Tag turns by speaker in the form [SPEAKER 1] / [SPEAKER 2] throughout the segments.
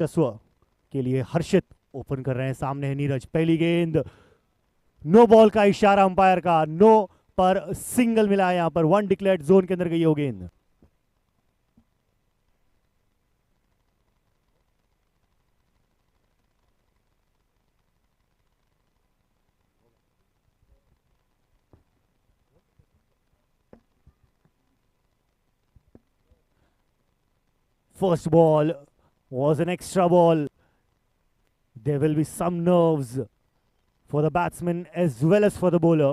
[SPEAKER 1] वर्चस्व के लिए हर्षित ओपन कर रहे हैं। सामने है नीरज। पहली गेंद, नो बॉल का इशारा अंपायर का, नो पर सिंगल मिला है। यहां पर 1 डिक्लेयर्ड, जोन के अंदर गई हो गेंद। First ball was an extra ball. There will be some nerves for the batsman as well as for the bowler,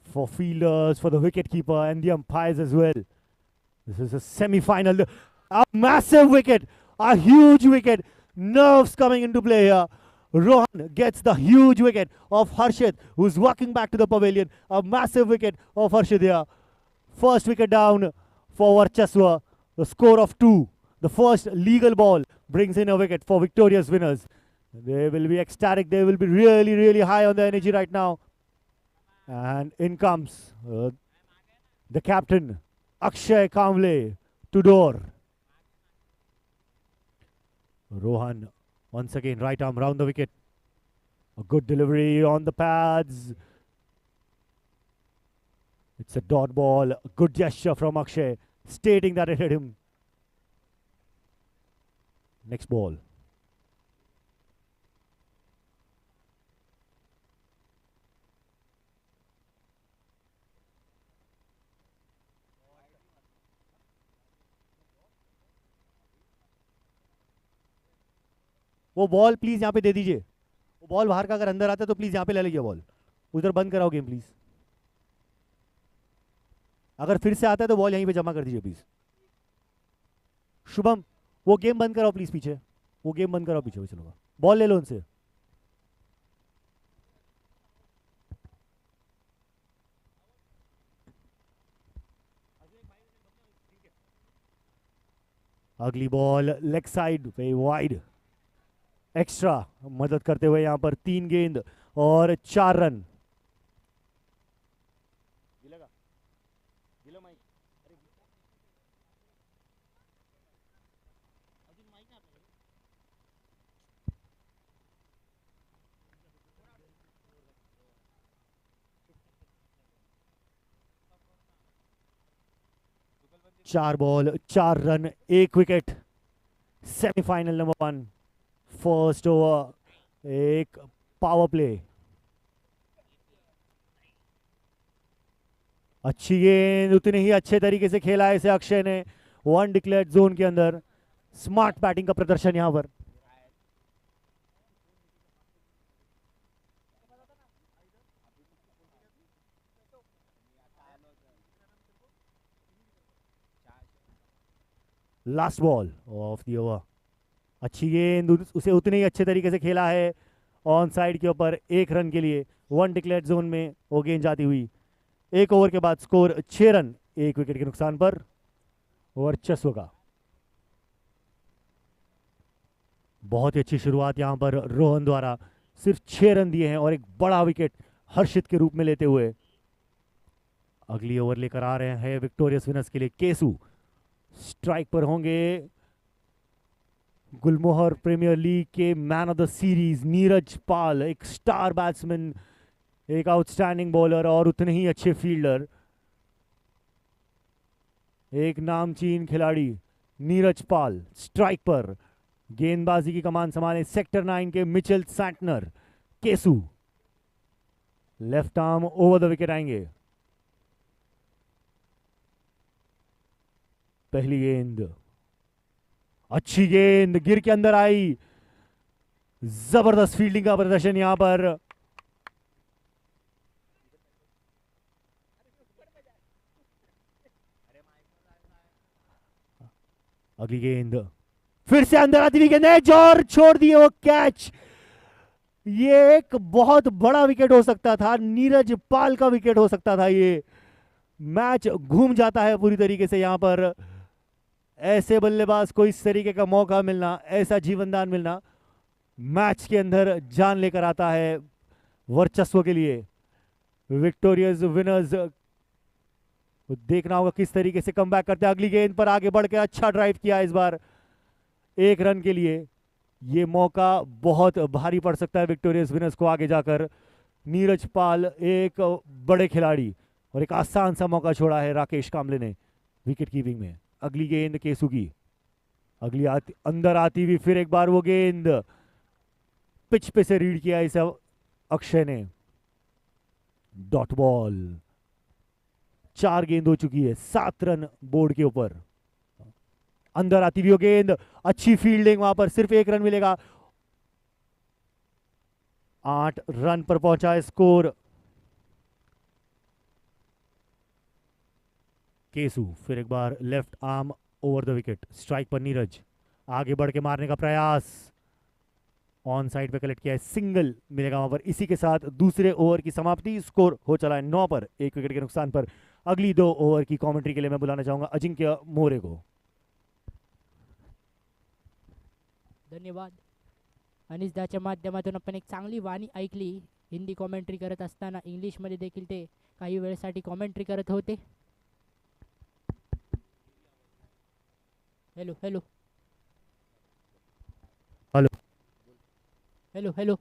[SPEAKER 1] for fielders, for the wicket-keeper and the umpires as well. This is a semi-final. A massive wicket, a huge wicket. Nerves coming into play here. Rohan gets the huge wicket of Harshit, who's walking back to the pavilion. A massive wicket of Harshit here. First wicket down for Varchaswa. The score of 2. The first legal ball brings in a wicket for victorious winners. They will be ecstatic. They will be really, really high on the energy right now. And in comes the captain, Akshay Kamble, to door. Rohan, once again, right arm round the wicket. A good delivery on the pads. It's a dot ball. A good gesture from Akshay, stating that it hit him. Next ball. वो ball please यहाँ पे दे दीजिए। वो ball बाहर का अगर अंदर आता है तो प्लीज यहाँ पे ले लीजिए बॉल। उधर बंद कराओ गेम प्लीज। अगर फिर से आता है तो बॉल यहीं पे जमा कर दीजिए प्लीज। शुभम, वो गेम बंद कराओ प्लीज पीछे। वो गेम बंद कराओ पीछे। चलो बॉल ले लो उनसे। अगली बॉल लेग साइड पे वाइड, एक्स्ट्रा मदद करते हुए यहां पर 3 गेंद और 4 run. 4 ball 4 run 1 wicket. Semifinal number 1, first over, एक पावर प्ले। अच्छी गेंद, उतने ही अच्छे तरीके से खेला है इसे अक्षय ने 1 डिक्लेयर्ड जोन के अंदर। स्मार्ट बैटिंग का प्रदर्शन यहां पर। Last ball of the over. अच्छी गेंद, उसे उतने ही अच्छे तरीके से खेला है ऑन साइड के ऊपर 1 रन के लिए। 1 डिक्लेयर्ड जोन में वो गेंद जाती हुई। 1 ओवर के बाद स्कोर 6 रन 1 विकेट के नुकसान पर वर्चस्व का। बहुत ही अच्छी शुरुआत यहां पर रोहन द्वारा। सिर्फ 6 रन दिए हैं और एक बड़ा विकेट हर्षित के रूप में लेते हुए। अगली ओवर लेकर आ रहे हैं विक्टोरियस विनर्स के लिए केसू। स्ट्राइक पर होंगे गुलमोहर प्रीमियर लीग के man of the series Neeraj Pal, एक स्टार बैट्समैन, एक आउटस्टैंडिंग बॉलर और उतने ही अच्छे फील्डर। एक नामचीन खिलाड़ी नीरज पाल स्ट्राइक पर। गेंदबाजी की कमान संभाले सेक्टर 9 के Mitchell Santner. Kesu left arm over the wicket आएंगे। पहली गेंद, अच्छी गेंद गिर के अंदर आई। जबरदस्त फील्डिंग का प्रदर्शन यहां पर। अगली गेंद फिर से अंदर आती हुई गेंद है, जोर छोड़ दिए वो कैच। ये एक बहुत बड़ा विकेट हो सकता था, नीरज पाल का विकेट हो सकता था। ये मैच घूम जाता है पूरी तरीके से यहां पर। ऐसे बल्लेबाज को इस तरीके का मौका मिलना, ऐसा जीवनदान मिलना मैच के अंदर जान लेकर आता है वर्चस्व के लिए। विक्टोरियस विनर्स देखना होगा किस तरीके से कमबैक करते हैं। अगली गेंद पर आगे बढ़ के अच्छा ड्राइव किया इस बार। एक रन के लिए। ये मौका बहुत भारी पड़ सकता है विक्टोरियस विनर्स को आगे जाकर। नीरज पाल एक बड़े खिलाड़ी, और एक आसान सा मौका छोड़ा है राकेश कामले ने विकेट कीपिंग में। अगली गेंद केसु की, अगली अंदर आती हुई फिर एक बार वो गेंद पिच पे से रीड किया इसे अक्षय ने। Dot ball. 4 गेंद हो चुकी है, 7 रन बोर्ड के ऊपर। अंदर आती हुई गेंद, अच्छी फील्डिंग, वहां पर सिर्फ 1 रन मिलेगा। 8 रन पर पहुंचा है स्कोर। केसु फिर एक बार left arm over the wicket, strike पर नीरज, आगे बढ़ के मारने का प्रयास, ऑन साइड पे कलेक्ट किया है, सिंगल मिलेगा वहां पर। इसी के साथ दूसरे ओवर की समाप्ति। स्कोर हो चला है 9 पर, 1 विकेट के नुकसान पर। अगली 2 ओवर की कमेंट्री के लिए मैं बुलाना चाहूंगा अजिंक्य मोरे को।
[SPEAKER 2] धन्यवाद। अनिसदाच्या माध्यमातून आपण एक चांगली वाणी ऐकली. हिंदी कॉमेंट्री करत असताना इंग्लिशमध्ये देखील ते काही वेळेसाठी कॉमेंट्री करत होते. Hello hello
[SPEAKER 1] hello
[SPEAKER 2] hello hello.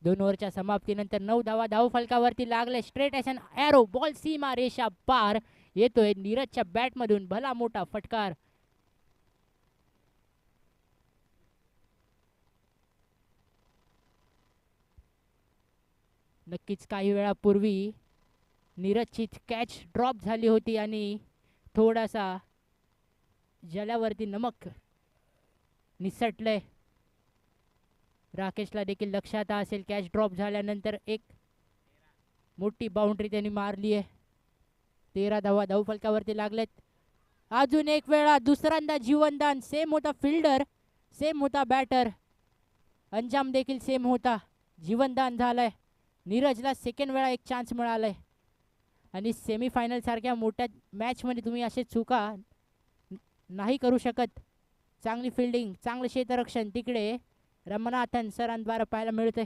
[SPEAKER 2] दोन ओव्हरच्या समाप्तीनंतर 9 धावा धावफलकावरती लागले. स्ट्रेट ॲशन ॲरो बॉल सीमा रेषा पार येतोय नीरजच्या बॅटमधून. भला मोठा फटकार. नक्कीच काही वेळापूर्वी नीरजची कॅच ड्रॉप झाली होती आणि थोडासा जलावरती नमक निसटलंय. राकेशला देखील लक्षात असेल कॅच ड्रॉप झाल्यानंतर एक मोठी बाउंड्री त्यांनी मारली आहे. 13 धावा धावफलकावरती लागलेत. अजून एक वेळा दुसऱ्यांदा जीवनदान. सेम होता फिल्डर, सेम होता बॅटर, अंजाम देखील सेम होता. जीवनदान झालंय. नीरजला सेकंड वेळा एक चान्स मिळालाय. आणि सेमीफायनल सारख्या मोठ्या मॅचमध्ये तुम्ही असे चुका नाही करू शकत. चांगली फिल्डिंग, चांगलं क्षेत्ररक्षण तिकडे रमनाथन सरांद्वारा पाहायला मिळते.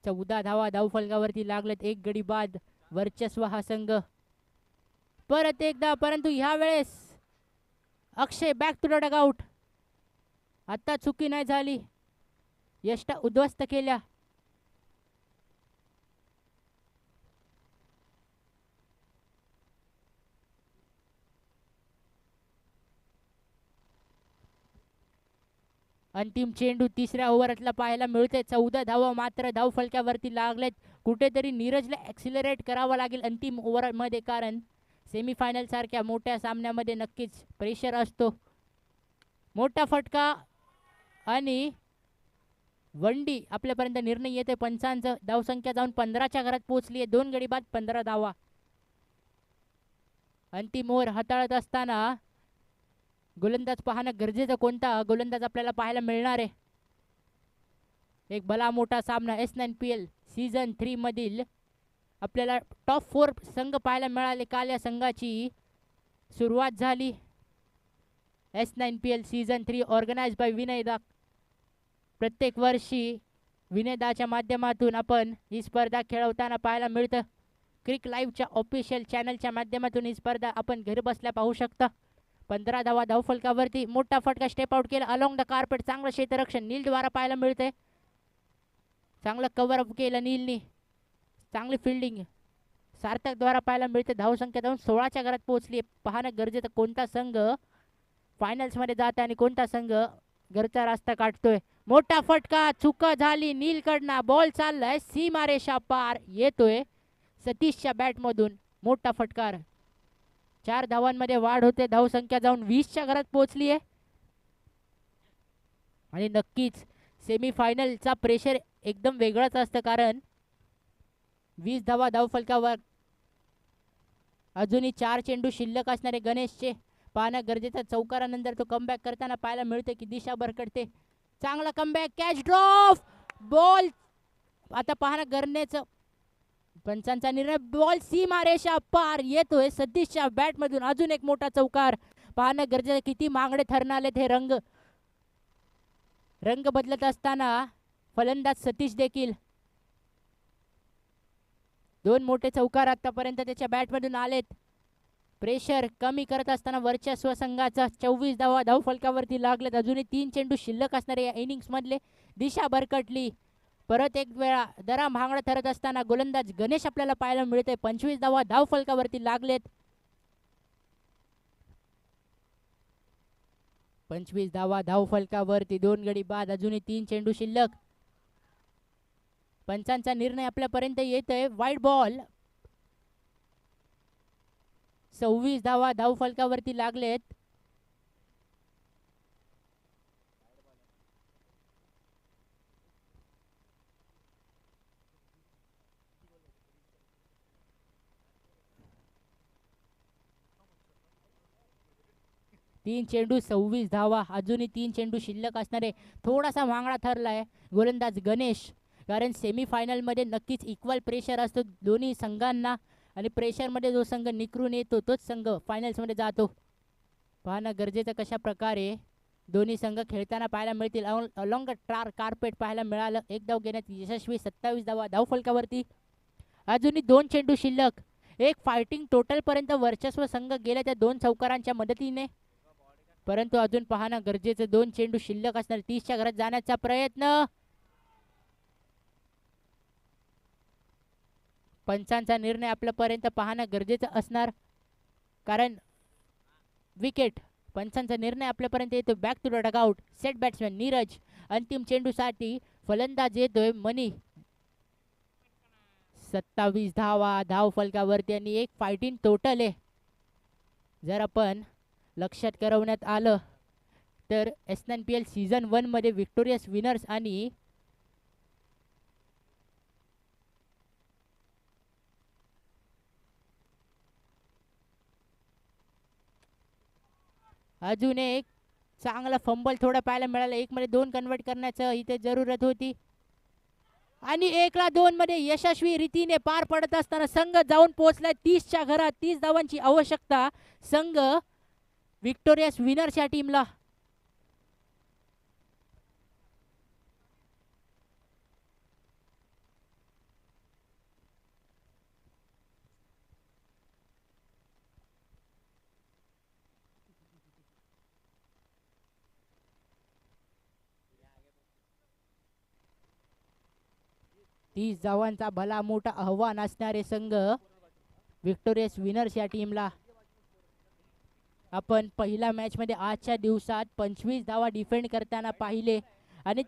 [SPEAKER 2] 14 धावा धावफलकावरती लागलेत. एक गडी बाद. वर्चस्व हा संघ परत एकदा, परंतु ह्या वेळेस अक्षय बॅक टू द डगआउट. आता चुकी नाही झाली. यष्टा उद्ध्वस्त केल्या. अंतिम चेंडू तिसऱ्या ओव्हरातला पाहायला मिळते. 14 धावा मात्र धावफलकावरती लागलेत. कुठेतरी नीरजला ॲक्सिलरेट करावं लागेल अंतिम ओव्हरमध्ये, कारण सेमीफायनल सारख्या मोठ्या सामन्यामध्ये नक्कीच प्रेशर असतो. मोठा फटका आणि वंडी आपल्यापर्यंत निर्णय येते पंचांचं. धावसंख्या जाऊन 15च्या घरात पोहोचली आहे. 2 गडी बाद 15 धावा. अंतिम ओव्हर हाताळत असताना गोलंदाज पाहणं गरजेचं. कोणता गोलंदाज आपल्याला पाहायला मिळणार आहे. एक भला मोठा सामना S9PL सीझन 3 मधील आपल्याला टॉप 4 संघ पाहायला मिळाले. काल या संघाची सुरुवात झाली. S9PL season 3 organise bye विनयदा. प्रत्येक वर्षी विनयदाच्या माध्यमातून आपण ही स्पर्धा खेळवताना पाहायला मिळतं. क्रिक लाईव्हच्या ऑफिशियल चॅनलच्या माध्यमातून ही स्पर्धा आपण घरी बसल्या पाहू शकता. 15 धावा धावफलकावरती. मोठा फटका स्टेप आउट केला अलॉंग द कार्पेट. चांगलं क्षेत्ररक्षण नीलद्वारा पाहायला मिळते. चांगलं कव्हर अप केलं नीलनी. चांगली फिल्डिंग सार्थकद्वारा पाहायला मिळते. धावसंख्या जाऊन 16च्या घरात पोहोचली. पाहणं गरजेचं कोणता संघ फायनल्समध्ये जात आणि कोणता संघ घरचा रास्ता काढतोय. मोठा फटका चुका झाली नीलकडनं. बॉल चाललाय सीमारेषा पार येतोय सतीशच्या बॅटमधून. मोठा फटकार. 4 धावांमध्ये वाढ होते. धावसंख्या जाऊन 20च्या घरात पोहोचली आहे. आणि नक्कीच सेमीफायनलचा प्रेशर एकदम वेगळाच असतं, कारण 20 धावा धावफलकावर. अजूनही 4 चेंडू शिल्लक असणारे गणेशचे पाहणं गरजेचं. चौकारानंतर तो कमबॅक करताना पाहायला मिळते की दिशा भरकडते. चांगला कमबॅक. Catch drop. बॉल आता पाहणं गरजेचं. पंचांचा निर्णय. बॉल सीमारेषा पार येतोय सतीशच्या बॅटमधून. अजून एक मोठा चौकार. पाहणं गरजेचं. किती मागणे ठरणारेत हे रंग बदलत असताना फलंदाज सतीश देखील. 2 मोठे चौकार आतापर्यंत त्याच्या बॅटमधून आलेत. प्रेशर कमी करत असताना वर्चस्व संघाचा 24 धावा धावफलकावरती लागलेत. अजूनही 3 चेंडू शिल्लक असणारे या इनिंग्स मधले. दिशा भरकटली. परत एक वेळा दरा भांगडा ठरत असताना गोलंदाज गणेश आपल्याला पाहायला मिळते. 25 धावा धावफलकावरती लागलेत. 25 धावा धावफलकावरती 2 गडी बाद. अजूनही 3 चेंडू शिल्लक. पंचांचा निर्णय आपल्यापर्यंत येतोय. Wide ball. 26 धावा धावफलकावरती लागलेत. तीन चेंडू 26 धावा. अजूनही 3 चेंडू शिल्लक असणारे. थोडासा मांगडा ठरलाय गोलंदाज गणेश, कारण सेमीफायनलमध्ये नक्कीच इक्वल प्रेशर असतो दोन्ही संघांना आणि प्रेशरमध्ये जो संघ निखरून येतो तोच संघ फायनल्समध्ये जातो. पाहणं गरजेचं कशा प्रकारे दोन्ही संघ खेळताना पाहायला मिळतील. अलॉंग कार्पेट पाहायला मिळालं. एक धाव घेण्यात यशस्वी. 27 धावा धावफलकावरती. अजूनही 2 चेंडू शिल्लक. एक फायटिंग टोटलपर्यंत वर्चस्व संघ गेल्या त्या 2 चौकारांच्या मदतीने, परंतु अजून पाहणं गरजेचं. 2 चेंडू शिल्लक असणार. 30च्या घरात जाण्याचा प्रयत्न. पंचांचा निर्णय आपल्यापर्यंत पाहणं गरजेचं असणार, कारण विकेट. पंचांचा निर्णय आपल्यापर्यंत येतो. Back to the dugout. Set batsman Neeraj. अंतिम चेंडूसाठी फलंदाज येतोय मनी. 27 धावा धावफलकावरती आणि एक फायटिंग टोटल आहे. जर आपण लक्षात करवण्यात आलं तर SNPL सीझन 1 मध्ये विक्टोरियस विनर्स आणि अजून एक चांगला फंबल थोडा पाहायला मिळाला. 1 मध्ये 2 कन्वर्ट करण्याचं इथे जरूरत होती आणि 1 ला 2 मध्ये यशस्वी रीतीने पार पडत असताना संघ जाऊन पोहोचलाय 30च्या घरात. 30 धावांची आवश्यकता संघ विक्टोरियस विनर्स या टीमला. तीस धावांचा भला मोठा आव्हान असणारे संघ विक्टोरियस विनर्स या टीमला. आपण पहिल्या मॅच मध्ये आजच्या दिवसात 25 धावा डिफेंड करताना पाहिले आणि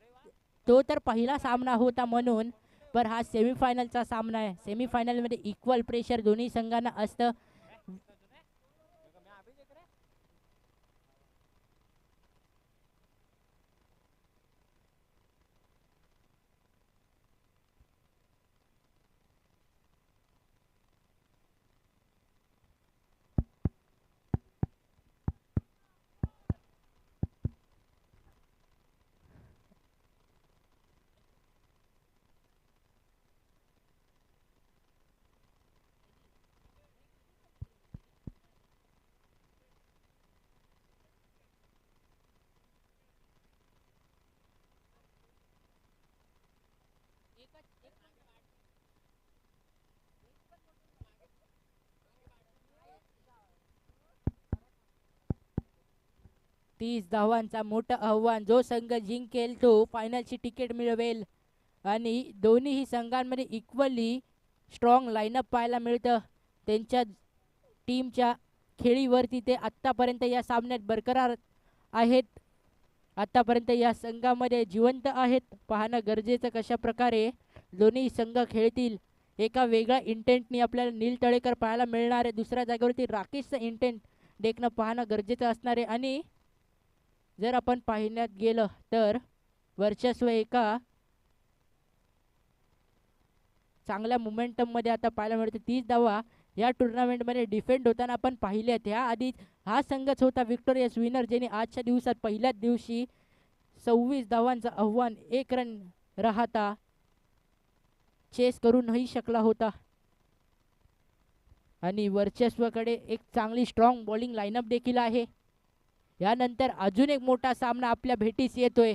[SPEAKER 2] तो तर पहिला सामना होता म्हणून, पण हा सेमीफायनलचा सामना आहे. सेमीफायनल मध्ये इक्वल प्रेशर दोन्ही संघांना असतं. तीस धावांचा मोठं आव्हान. जो संघ जिंकेल तो फायनलची तिकीट मिळवेल आणि दोन्ही संघांमध्ये इक्वली स्ट्रॉंग लाईनअप पाहायला मिळतं. त्यांच्या टीमच्या खेळीवरती ते आत्तापर्यंत या सामन्यात बरकरार आहेत. आत्तापर्यंत या संघामध्ये जिवंत आहेत. पाहणं गरजेचं कशा प्रकारे दोन्ही संघ खेळतील. एका वेगळ्या इंटेंटनी आपल्याला नील तळेकर पाहायला मिळणार आहे. दुसऱ्या जागेवरती राकेशचं इंटेंट देखणं पाहणं गरजेचं असणार आहे. आणि जर आपण पाहण्यात गेलं तर वर्चस्व एका चांगल्या मोमेंटम मध्ये आता पाहायला मिळते. 30 धावा या टुर्नामेंटमध्ये डिफेंड होताना आपण पाहिल्यात. ह्या आधी हा संघच होता विक्टोरियस विनर, ज्यांनी आजच्या दिवसात पहिल्याच दिवशी 26 धावांचं आव्हान 1 रन राहता चेस करू नाही शकला होता. आणि वर्चस्वाकडे एक चांगली स्ट्रॉंग बॉलिंग लाईनअप देखील आहे. यानंतर अजून एक मोठा सामना आपल्या भेटीस येतोय.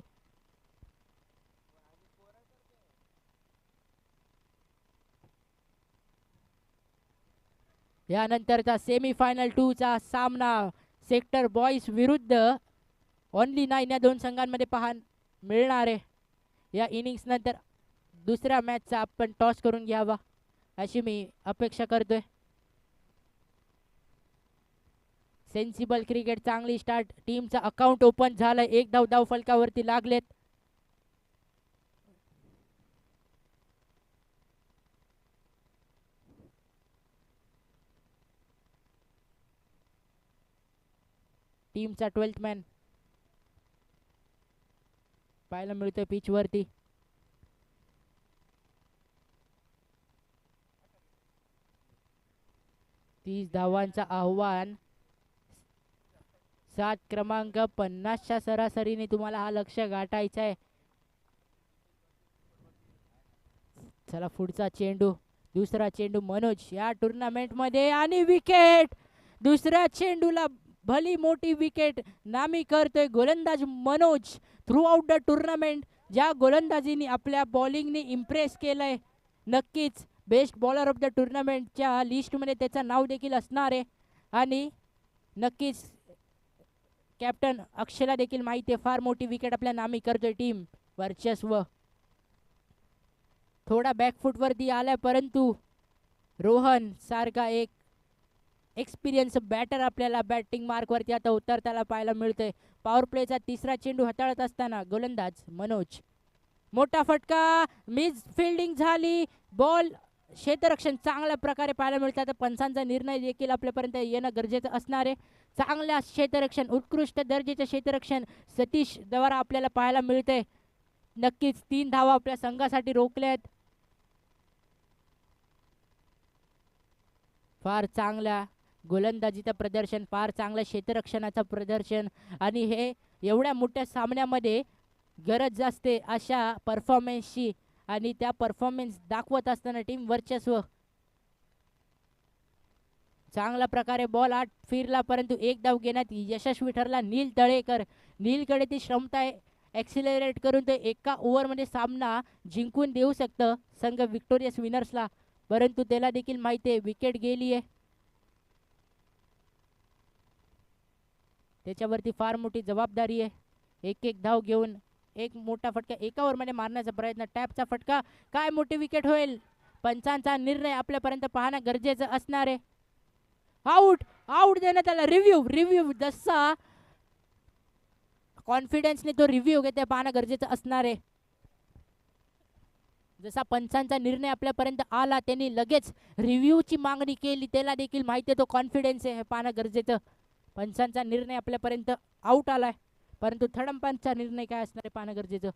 [SPEAKER 2] यानंतरचा सेमीफायनल 2 चा सामना सेक्टर बॉईज विरुद्ध ओनली 9 या दोन संघांमध्ये मिळणार आहे. या इनिंग्स नंतर दुसऱ्या मॅचचा आपण टॉस करून घ्यावा अशी मी अपेक्षा करतोय. सेन्सिबल क्रिकेट चांगली स्टार्ट. टीमचा अकाउंट ओपन झालंय. एक धाव फलकावरती लागलेत. टीमचा 12th मॅन पाहायला मिळतोय पिच वरती. तीस धावांचा आव्हान. 7 क्रमांक 50च्या सरासरीने तुम्हाला हा लक्ष गाठायचा आहे. चला पुढचा चेंडू. दुसरा चेंडू मनोज या टुर्नामेंट मध्ये आणि विकेट. दुसऱ्या चेंडूला भली मोठी विकेट नामी करतोय गोलंदाज Manoj. Through out the tournament ज्या गोलंदाजीने आपल्या बॉलिंगने इम्प्रेस केलंय, नक्कीच बेस्ट बॉलर ऑफ द टुर्नामेंटच्या लिस्टमध्ये त्याचं नाव देखील असणार आहे. आणि नक्कीच कॅप्टन अक्षयला देखील माहिती आहे फार मोठी विकेट आपल्या नामी करतोय. टीम वर्चस्व थोडा बॅकफुटवरती आलाय, परंतु रोहन सारखा एक एक्सपिरियन्स बॅटर आपल्याला बॅटिंग मार्कवरती आता उतरताना पाहायला मिळतोय. पॉवर प्लेचा तिसरा चेंडू हाताळत असताना गोलंदाज मनोज. मोठा फटका. मिस फिल्डिंग झाली. बॉल क्षेत्ररक्षण चांगल्या प्रकारे पाहायला मिळतं. आता पंचांचा निर्णय देखील आपल्यापर्यंत येणं गरजेचं असणार आहे. चांगल्या क्षेत्ररक्षण, उत्कृष्ट दर्जाचे क्षेत्ररक्षण सतीश द्वारा आपल्याला पाहायला मिळते. नक्कीच 3 धावा आपल्या संघासाठी रोखल्यात. फार चांगल्या गोलंदाजीचं प्रदर्शन, फार चांगलं क्षेत्ररक्षणाचं प्रदर्शन आणि हे एवढ्या मोठ्या सामन्यामध्ये गरज असते अशा परफॉर्मन्सची आणि त्या परफॉर्मन्स दाखवत असताना टीम वर्चस्व. चांगल्या प्रकारे बॉल आत फिरला, परंतु एक धाव घेण्यात यशस्वी ठरला नील तळेकर. नीलकडे ती क्षमता आहे ॲक्सिलरेट करून ते एका ओव्हरमध्ये सामना जिंकून देऊ शकतं संघ विक्टोरियस विनर्सला, परंतु त्याला देखील माहिती आहे विकेट गेली आहे. त्याच्यावरती फार मोठी जबाबदारी आहे. एक धाव घेऊन एक मोठा फटका एका ओव्हरमध्ये मारण्याचा प्रयत्न. टॅपचा फटका. काय मोठी विकेट होईल. पंचांचा निर्णय आपल्यापर्यंत पाहणं गरजेचं असणार आहे. आउट. आउट देण्यात आला. रिव्ह्यू जसा कॉन्फिडन्सने तो रिव्ह्यू घेते पाहणं गरजेचं असणार आहे. जसा पंचांचा निर्णय आपल्यापर्यंत आला त्यांनी लगेच रिव्ह्यूची मागणी केली. त्याला देखील माहिती आहे तो कॉन्फिडन्स आहे हे पाहणं गरजेचं. पंचांचा निर्णय आपल्यापर्यंत आउट आलाय, परंतु थर्ड अंपायरचा निर्णय काय असणार आहे पाहणं गरजेचं.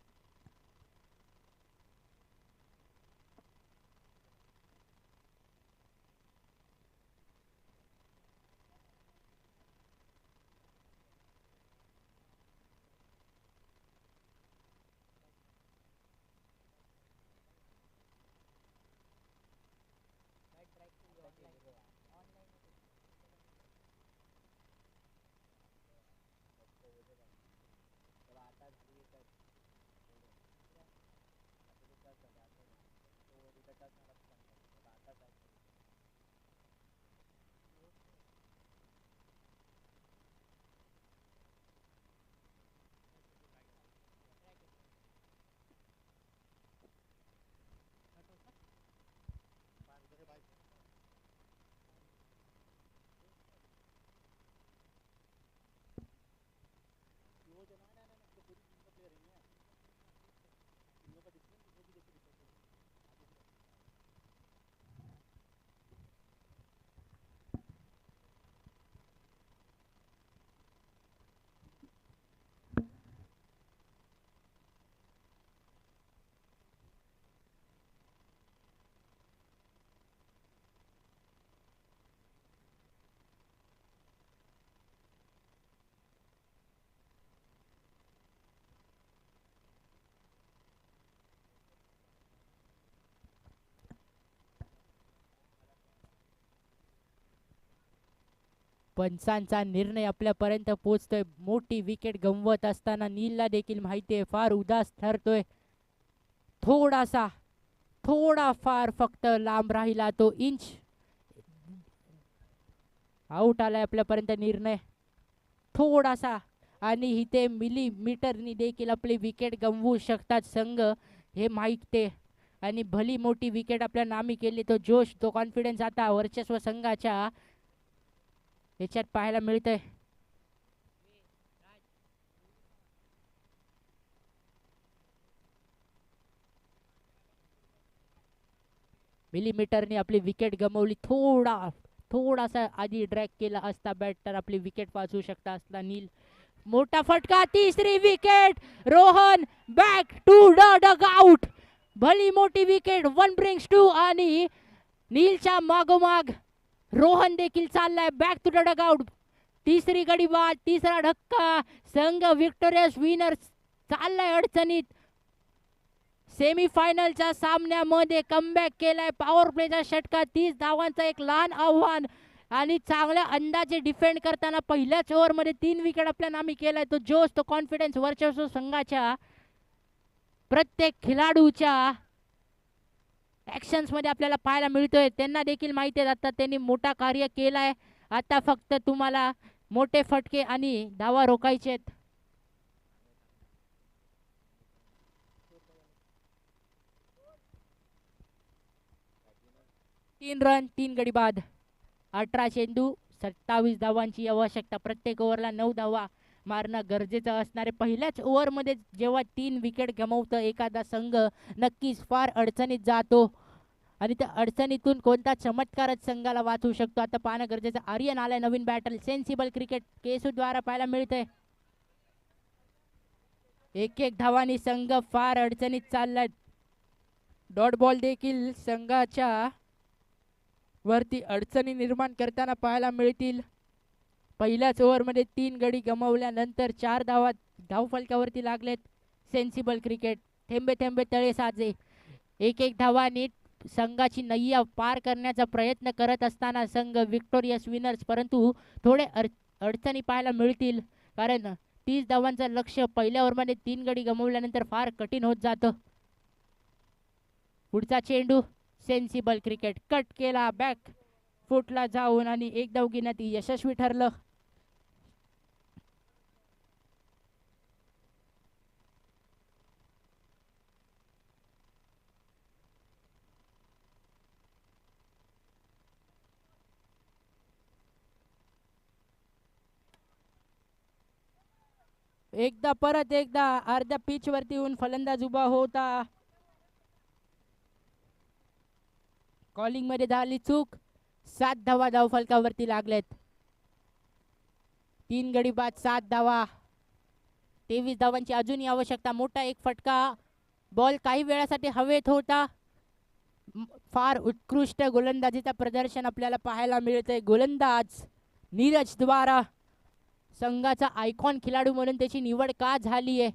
[SPEAKER 2] पंचांचा निर्णय आपल्यापर्यंत पोहोचतोय. मोठी विकेट गमवत असताना नीलला देखील माहिती आहे फार उदास ठरतोय. थोडा फार फक्त लांब राहिला तो इंच. आउट आलाय आपल्यापर्यंत निर्णय थोडासा, आणि इथे मिलीमीटरनी देखील आपली विकेट गमवू शकतात संघ हे माहिती आहे. आणि भली मोठी विकेट आपल्या नामी केली. तो जोश, तो कॉन्फिडन्स आता वर्चस्व संघाच्या याच्यात पाहायला मिळतंय. मिलीमीटरने आपली विकेट गमवली. थोडासा आधी ड्रॅग केला असता बॅटर आपली विकेट वाचवू शकता असला नील. मोठा फटका, तिसरी wicket. Rohan back to the dugout. भली मोठी विकेट, 1 brings 2, आणि नीलच्या मागोमाग रोहन देखील चाललाय back to the dugout. तिसरी गडी बाद, तिसरा धक्का. संघ विक्टोरियस विनर चाललाय अडचणीत. सेमीफायनलच्या सामन्यामध्ये कमबॅक केलाय. पॉवर प्लेचा षटकार, 30 धावांचं एक लहान आव्हान, आणि चांगल्या अंदाजे डिफेंड करताना पहिल्याच ओव्हरमध्ये 3 विकेट आपल्या नामी केलाय. तो जोश, तो कॉन्फिडन्स वर्चस्व संघाच्या प्रत्येक खेळाडूच्या ऍक्शन्स मध्ये आपल्याला पाहायला मिळतोय. त्यांना देखील माहिती आहे आता त्यांनी मोठा कार्य केलाय. आता फक्त तुम्हाला मोठे फटके आणि धावा रोखायचे आहेत. 3 रन, 3 गडी बाद, 18 चेंडू, 27 धावांची आवश्यकता. प्रत्येक ओव्हरला 9 धावा मारणं गरजेचं असणार आहे. पहिल्याच ओव्हरमध्ये जेव्हा 3 विकेट गमावतं एखादा संघ नक्कीच फार अडचणीत जातो, आणि त्या अडचणीतून कोणता चमत्कारच संघाला वाचवू शकतो आता पाहणं गरजेचं. आर्यन आलाय नवीन बॅटल. सेन्सिबल क्रिकेट केसू द्वारा पाहायला मिळतंय. 1-1 धावांनी संघ फार अडचणीत चाललाय. डॉट बॉल देखील संघाच्या वरती अडचणी निर्माण करताना पाहायला मिळतील. पहिल्याच ओव्हरमध्ये 3 गडी गमावल्यानंतर 4 धावा धावफलकावरती लागलेत. सेन्सिबल क्रिकेट, थेंबे थेंबे तळे साजे. 1-1 धावांनी संघाची नय्या पार करण्याचा प्रयत्न करत असताना संघ विक्टोरियस विनर्स, परंतु थोडे अडचणी पाहायला मिळतील, कारण 30 धावांचं लक्ष पहिल्या ओव्हरमध्ये 3 गडी गमावल्यानंतर फार कठीण होत जातं. पुढचा चेंडू, सेन्सिबल क्रिकेट, कट केला बॅक फुटला जाऊन, आणि एक धाव घेण्यात यशस्वी ठरलं. परत एकदा अर्ध्या पिच वरती येऊन फलंदाज उभा होता. कॉलिंग मध्ये झाली चूक. 7 धावा धावफलकावरती लागलेत. 3 गडी बाद, 7 धावा, 23 धावांची अजूनही आवश्यकता. मोठा एक फटका, बॉल काही वेळासाठी हवेत होता. फार उत्कृष्ट गोलंदाजीचा प्रदर्शन आपल्याला पाहायला मिळतंय. गोलंदाज नीरज द्वारा संघाचा आयकॉन खेळाडू म्हणून त्याची निवड का झाली आहे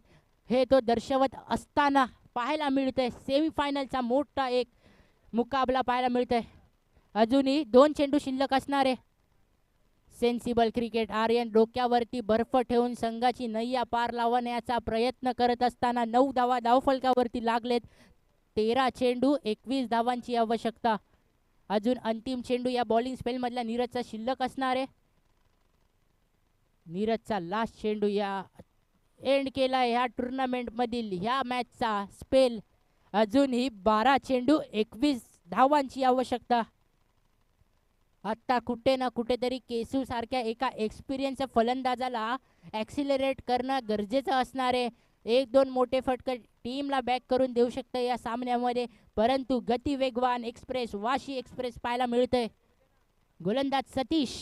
[SPEAKER 2] हे तो दर्शवत असताना पाहायला मिळतंय. सेमीफायनलचा मोठा एक मुकाबला पाहायला मिळतोय. अजूनही 2 चेंडू शिल्लक असणार आहे. सेन्सिबल क्रिकेट, आर्यन डोक्यावरती बर्फ ठेवून संघाची नय्या पार लावण्याचा प्रयत्न करत असताना 9 धावा धावफलकावरती लागलेत. 13 चेंडू, 21 धावांची आवश्यकता. अजून अंतिम चेंडू या बॉलिंग स्पेल मधला नीरजचा शिल्लक असणार आहे. नीरजचा लास्ट चेंडू या एंड केला ह्या टुर्नामेंट मधील ह्या मॅचचा स्पेल. अजूनही 12 चेंडू, 21 धावांची आवश्यकता. आता कुठे ना कुठेतरी केसू सारख्या एका एक्सपिरियन्स फलंदाजाला ॲक्सिलरेट करणं गरजेचं असणार आहे. 1-2 मोठे फटके टीमला बॅक करून देऊ शकतं या सामन्यामध्ये, परंतु गती वेगवान एक्सप्रेस, वाशी एक्सप्रेस पाहायला मिळतंय. गोलंदाज सतीश,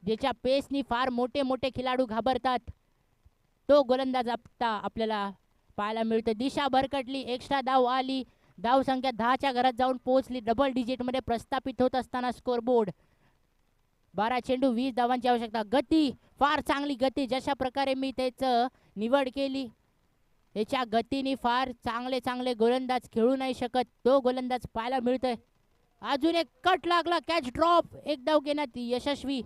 [SPEAKER 2] ज्याच्या पेसनी फार मोठे मोठे खेळाडू घाबरतात, तो गोलंदाज आता आपल्याला पाहायला मिळतो. दिशा भरकटली, एक्स्ट्रा धाव आली, धाव संख्या 10च्या घरात जाऊन पोहोचली. डबल डिजिटमध्ये प्रस्थापित होत असताना स्कोरबोर्ड. 12 चेंडू, 20 धावांची आवश्यकता. गती, फार चांगली गती, जशा प्रकारे मी त्याचं निवड केली त्याच्या गतीने फार चांगले गोलंदाज खेळू नाही शकत, तो गोलंदाज पाहायला मिळतोय. अजून एक कट लागला, कॅच ड्रॉप, एक धाव घेण्यात यशस्वी.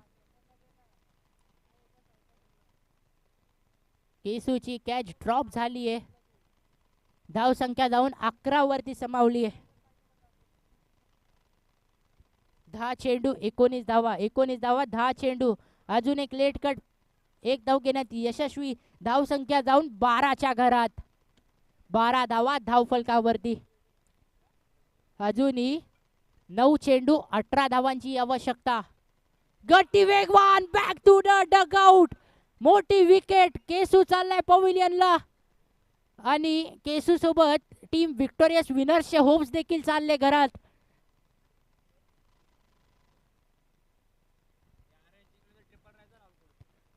[SPEAKER 2] केसूची कॅच ड्रॉप झाली आहे. धाव संख्या जाऊन 11 वरती समावली आहे. 10 चेंडू 19 धावा, 19 धावा 10 चेंडू. अजून एक लेट कट, एक धाव घेण्यात यशस्वी. धाव संख्या जाऊन 12च्या घरात. 12 धावा धाव फलकावरती. अजूनही 9 चेंडू 18 धावांची आवश्यकता. गट्टी वेगवान, बॅक टू द डगआउट. मोठी विकेट. केसू चाललाय पवेलियनला आणि केसू सोबत टीम विक्टोरियस विनर्सचे होप्स देखील चालले घरात.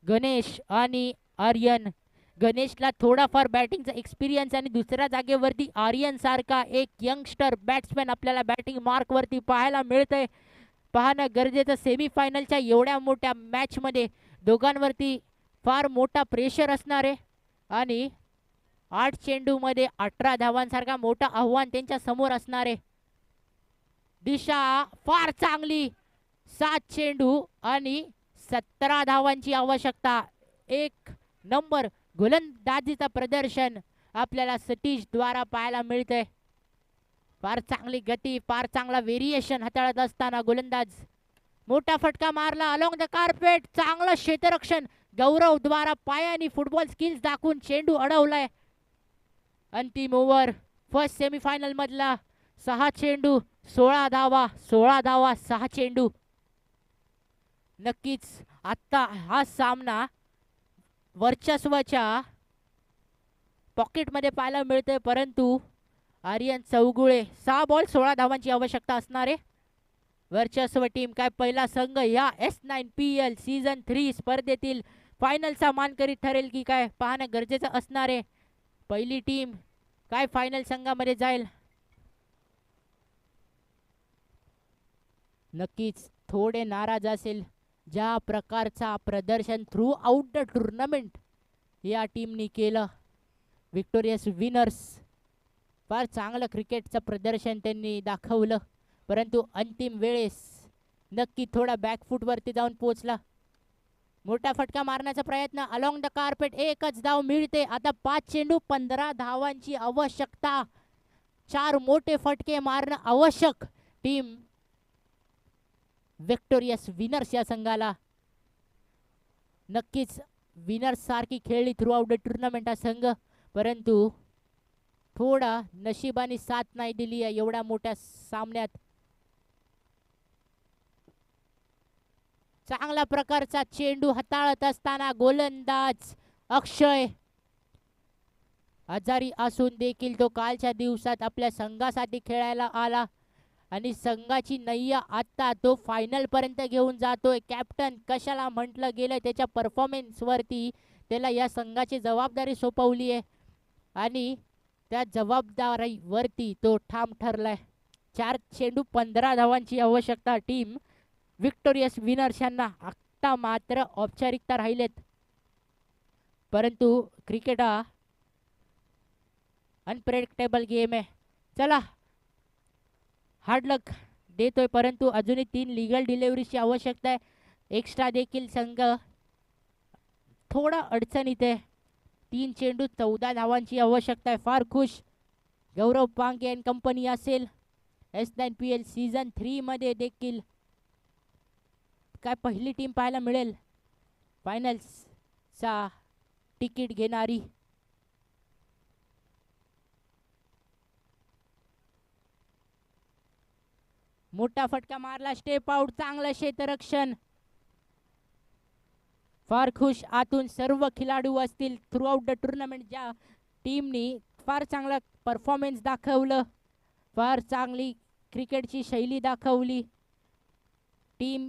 [SPEAKER 2] गणेश आणि आर्यन. गणेशला थोडाफार बॅटिंगचा एक्सपिरियन्स आणि दुसऱ्या जागेवरती आर्यन सारखा एक यंगस्टर बॅट्समॅन आपल्याला बॅटिंग मार्क वरती पाहायला मिळतंय. पाहणं गरजेचं. सेमीफायनलच्या एवढ्या मोठ्या मॅच मध्ये दोघांवरती फार मोठा प्रेशर असणार आहे आणि 8 चेंडू मध्ये 18 धावांसारखा मोठा आव्हान त्यांच्या समोर असणार आहे. दिशा फार चांगली. 7 चेंडू आणि 17 धावांची आवश्यकता. एक नंबर गोलंदाजीचा प्रदर्शन आपल्याला सतीश द्वारा पाहायला मिळतंय. फार चांगली गती, फार चांगला व्हेरिएशन हाताळत असताना गोलंदाज. मोठा फटका मारला अलॉंग द कार्पेट. चांगलं क्षेत्ररक्षण गौरव द्वारा पायानी फुटबॉल स्किल्स दाखवून चेंडू अडवलाय. अंतिम ओव्हर फर्स्ट सेमीफायनल मधला. 6 चेंडू 16 धावा, 16 धावा 6 चेंडू. नक्कीच आता हा सामना वर्चस्वाच्या पॉकेटमध्ये पाहायला मिळतोय, परंतु आर्यन चौगुळे 6 बॉल 16 धावांची आवश्यकता असणार आहे. वर्चस्व टीम काय पहिला संघ या S9 PL सीझन 3 स्पर्धेतील फायनलचा मानकरी ठरेल की काय पाहणं गरजेचं असणार आहे. पहिली टीम काय फायनल संघामध्ये जाईल. नक्कीच थोडे नाराज असेल ज्या प्रकारचा प्रदर्शन थ्रू आउट द टुर्नामेंट या टीमनी केलं. विक्टोरियस विनर्स फार चांगलं क्रिकेटचं प्रदर्शन त्यांनी दाखवलं, परंतु अंतिम वेळेस नक्की थोडा बॅकफूटवरती जाऊन पोहोचला. मोठा फटका मारण्याचा प्रयत्न अलॉंग द कार्पेट. एकच धाव मिळते. आता 5 चेंडू 15 धावांची आवश्यकता. 4 मोठे फटके मारणं आवश्यक टीम विक्टोरियस विनर्स या संघाला. नक्कीच विनर्स सारखी खेळली थ्रू आउट द टुर्नामेंट हा संघ, परंतु थोडा नशिबाने साथ नाही दिली एवढ्या मोठ्या सामन्यात. चांगल्या प्रकारचा चेंडू हाताळत असताना गोलंदाज अक्षय आजारी असून देखील तो कालच्या दिवसात आपल्या संघासाठी खेळायला आला आणि संघाची नैया आता तो फायनल पर्यंत घेऊन जातोय. कॅप्टन कशाला म्हटलं गेलं, त्याच्या परफॉर्मन्स वरती त्याला या संघाची जबाबदारी सोपवली आहे आणि त्या जबाबदारीवरती तो ठाम ठरलाय. 4 चेंडू 15 धावांची आवश्यकता टीम विक्टोरियस विनर्स यांना. आता मात्र औपचारिकता राहिलेत, परंतु क्रिकेट हा अनप्रेडिक्टेबल गेम आहे. चला हार्ड लक देतोय, परंतु अजूनही 3 लिगल डिलिव्हरीची आवश्यकता आहे. एक्स्ट्रा देखील संघ थोडा अडचणीत आहे. 3 चेंडू 14 धावांची आवश्यकता आहे. फार खुश गौरव पांगे अँड कंपनी असेल. S9 PL सीझन 3 मध्ये देखील काय पहिली टीम पाहायला मिळेल फायनल्सचा तिकीट घेणारी. मोठा फटका मारला, स्टेप आउट. चांगलं क्षेत्ररक्षण. फार खुश आतून सर्व खेळाडू असतील थ्रू आउट द टुर्नामेंट. ज्या टीमनी फार चांगला परफॉर्मन्स दाखवलं, फार चांगली क्रिकेटची शैली दाखवली, टीम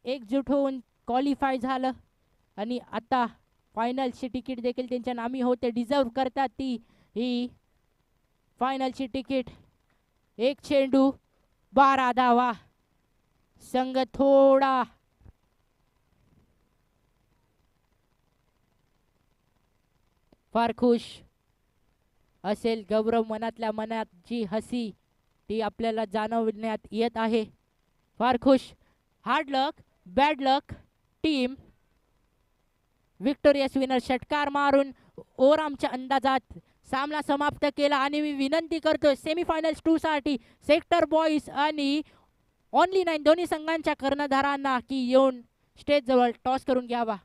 [SPEAKER 2] एकजूट होऊन क्वालिफाय झालं आणि आता फायनलची तिकीट देखील त्यांच्या नामी होते. डिझर्व करतात ती ही फायनलची तिकीट. 1 चेंडू 12 धावा. संघ थोडा फार खुश असेल. गौरव मनातल्या मनात जी हसी ती आपल्याला जाणवण्यात येत आहे. फार खुश. हार्ड लक बॅड लक टीम विक्टोरियस विनर. षटकार मारून ओव्हरआर्मच्या अंदाजात सामना समाप्त केला आणि मी विनंती करतोय सेमीफायनल्स 2 साठी सेक्टर बॉईज आणि ओनली 9 दोन्ही संघांच्या कर्णधारांना की येऊन स्टेज जवळ टॉस करून घ्यावा.